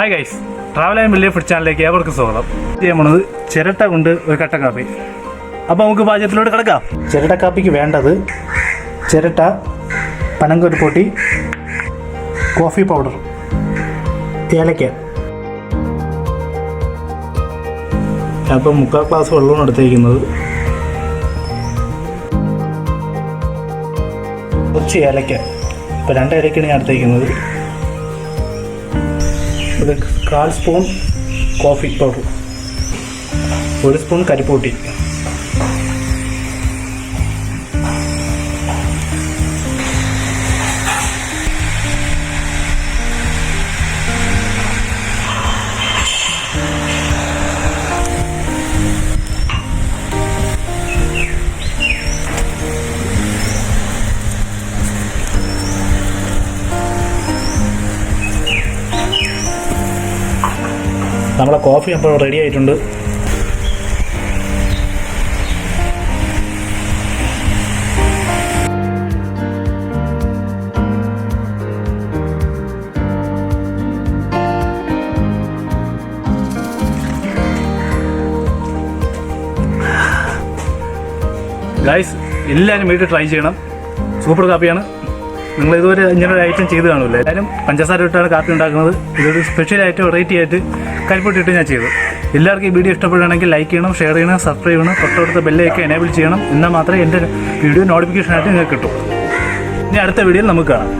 Hi guys, travel and വലിയ food ചാനലിലേക്ക് ഏവർക്കും സ്വാഗതം. ചെയ്യാൻ പോണത് ചിരട്ട കൊണ്ട് ഒരു കട്ട കാപ്പി. അപ്പോൾ നമുക്ക് പാചകത്തിലോട്ട് കിടക്കാം. ചിരട്ട കാപ്പിക്ക് വേണ്ടത് ചിരട്ട, പനങ്കുരുപ്പൊട്ടി, കോഫി പൗഡർ, ഏലക്ക. അപ്പോൾ 3/4 ഗ്ലാസ് വെള്ളമാണ് എടുത്തേക്കുന്നത്. കുറച്ച് ഏലക്ക, ഇപ്പോൾ 2 ഏലക്കയാണ് ഞാൻ എടുത്തേക്കുന്നത്. ഒരു 1/4 സ്പൂൺ കോഫി പൗഡർ, 1 സ്പൂൺ കരിപ്പൊട്ടി, നമ്മളെ കോഫി അപ്പോൾ റെഡി ആയിട്ടുണ്ട്. ഗൈസ്, എല്ലാവരും വീട്ടിൽ ട്രൈ ചെയ്യണം. സൂപ്പർ കാപ്പിയാണ്. നിങ്ങൾ ഇതുവരെ ഇങ്ങനൊരു ഐറ്റം ചെയ്ത് കാണില്ല. എല്ലാവരും പഞ്ചസാര ഇട്ടാണ് കാപ്പി ഉണ്ടാക്കുന്നത്. ഇതൊരു സ്പെഷ്യലായിട്ട് വെറൈറ്റി ആയിട്ട് കരിപ്പൊട്ടിയിട്ട് ഞാൻ ചെയ്തു. എല്ലാവർക്കും ഈ വീഡിയോ ഇഷ്ടപ്പെടുകയാണെങ്കിൽ ലൈക്ക് ചെയ്യണം, ഷെയർ ചെയ്യണം, സബ്സ്ക്രൈബ് ചെയ്യണം, തൊട്ടടുത്ത ബെല്ലൊക്കെ എനേബിൾ ചെയ്യണം. എന്നാൽ മാത്രമേ എൻ്റെ വീഡിയോ നോട്ടിഫിക്കേഷനായിട്ട് നിങ്ങൾക്ക് കിട്ടും. ഇനി അടുത്ത വീഡിയോയിൽ നമുക്ക് കാണാം.